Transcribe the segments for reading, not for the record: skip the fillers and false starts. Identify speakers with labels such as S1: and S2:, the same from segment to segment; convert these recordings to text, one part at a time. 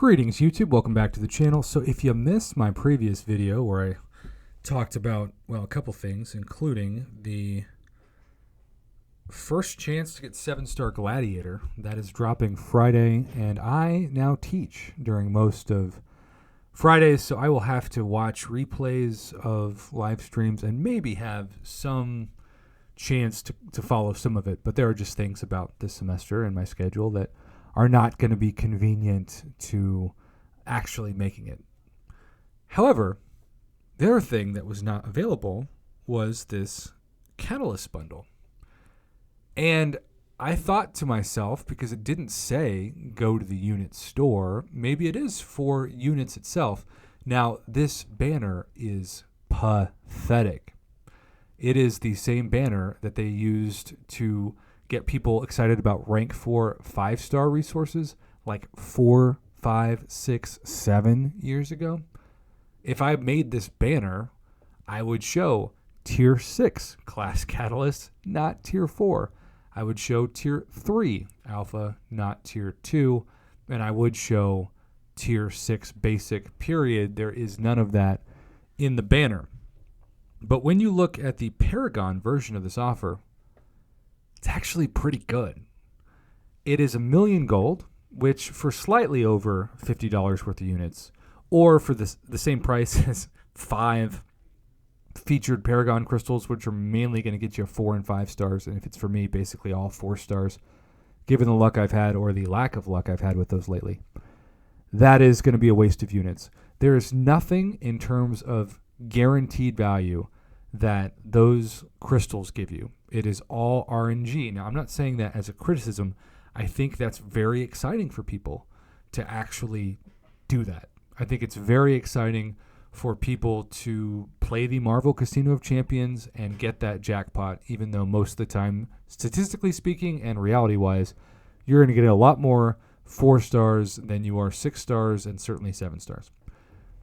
S1: Greetings YouTube, welcome back to the channel. So if you missed my previous video where I talked about, well, a couple things, including the first chance to get 7-star Gladiator, that is dropping Friday, and I now teach during most of Fridays, so I will have to watch replays of live streams and maybe have some chance to follow some of it, but there are just things about this semester and my schedule that are not going to be convenient to actually making it. However, the other thing that was not available was this Catalyst bundle. And I thought to myself, because it didn't say go to the unit store, maybe it is for units itself. Now, this banner is pathetic. It is the same banner that they used to get people excited about rank 4 5-star resources like 4, 5, 6, 7 years ago. If I made this banner, I would show tier 6 class catalyst, not tier 4. I would show tier 3 alpha, not tier 2. And I would show tier 6 basic, period. There is none of that in the banner. But when you look at the Paragon version of this offer, it's actually pretty good. It is 1,000,000 gold, which for slightly over $50 worth of units, or for the same price as 5 featured Paragon crystals, which are mainly going to get you 4 and 5 stars. And if it's for me, basically all 4 stars, given the luck I've had or the lack of luck I've had with those lately. That is going to be a waste of units. There is nothing in terms of guaranteed value that those crystals give you. It is all RNG. Now, I'm not saying that as a criticism. I think that's very exciting for people to actually do that. I think it's very exciting for people to play the Marvel Casino of Champions and get that jackpot, even though most of the time, statistically speaking and reality-wise, you're going to get a lot more 4 stars than you are 6 stars and certainly 7 stars.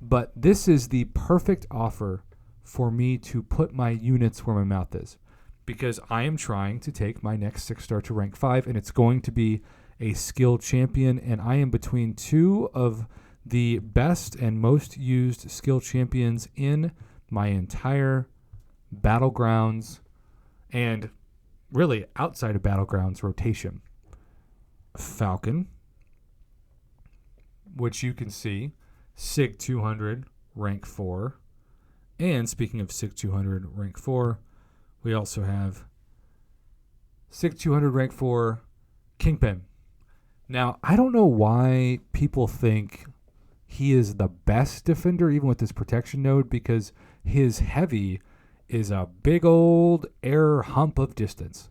S1: But this is the perfect offer for me to put my units where my mouth is, because I am trying to take my next 6-star to rank 5, and it's going to be a skilled champion, and I am between 2 of the best and most used skill champions in my entire Battlegrounds and really outside of Battlegrounds rotation. Falcon, which you can see, SIG 200, rank 4. And speaking of SIG 200, rank 4, we also have SIG 200, rank 4, Kingpin. Now, I don't know why people think he is the best defender, even with his protection node, because his heavy is a big old air hump of distance.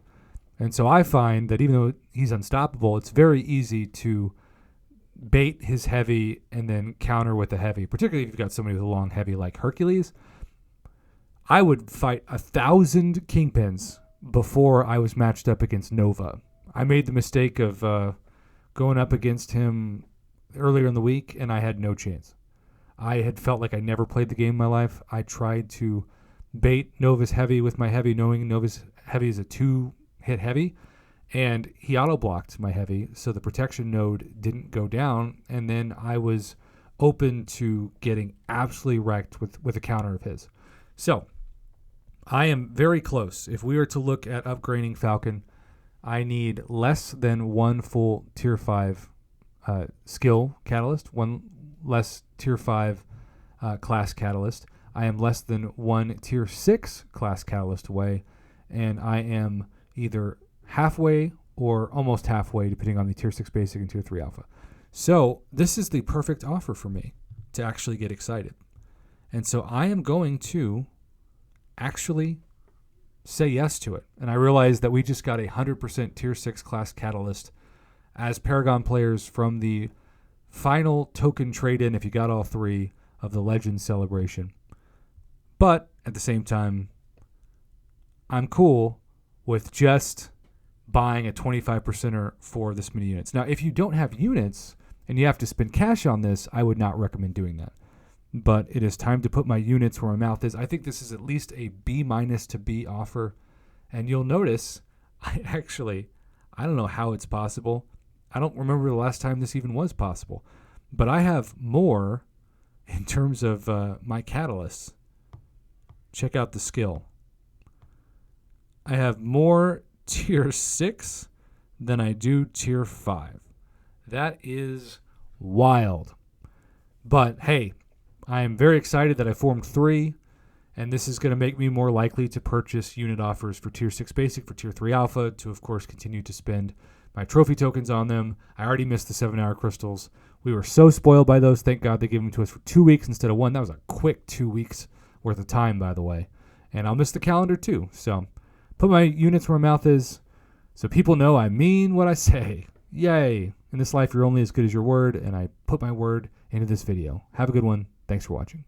S1: And so I find that even though he's unstoppable, it's very easy to bait his heavy and then counter with a heavy, particularly if you've got somebody with a long heavy like Hercules. I would fight 1,000 Kingpins before I was matched up against Nova. I made the mistake of going up against him earlier in the week, and I had no chance. I had felt like I never played the game in my life. I tried to bait Nova's heavy with my heavy, knowing Nova's heavy is a 2-hit heavy, and he auto-blocked my heavy, so the protection node didn't go down, and then I was open to getting absolutely wrecked with a counter of his. So I am very close. If we were to look at upgrading Falcon, I need less than 1 full tier 5 skill catalyst, 1 less tier 5 class catalyst. I am less than 1 tier 6 class catalyst away, and I am either halfway or almost halfway, depending on the tier 6 basic and tier 3 alpha. So this is the perfect offer for me to actually get excited. And so I am going to actually say yes to it. And I realize that we just got a 100% tier 6 class catalyst as Paragon players from the final token trade-in, if you got all 3, of the Legends celebration. But at the same time, I'm cool with just buying a 25%er for this many units. Now, if you don't have units and you have to spend cash on this, I would not recommend doing that. But it is time to put my units where my mouth is. I think this is at least a B- to B offer. And you'll notice, I don't know how it's possible. I don't remember the last time this even was possible. But I have more in terms of my catalysts. Check out the skill. I have more tier 6 than I do tier 5. That is wild. But hey, I am very excited that I formed 3, and this is going to make me more likely to purchase unit offers for tier 6 basic, for tier 3 alpha, to of course continue to spend my trophy tokens on them. I already missed the 7-hour crystals. We were so spoiled by those. Thank God they gave them to us for 2 weeks instead of 1. That was a quick 2 weeks worth of time, by the way. And I'll miss the calendar too. So put my units where my mouth is so people know I mean what I say. Yay. In this life, you're only as good as your word, and I put my word into this video. Have a good one. Thanks for watching.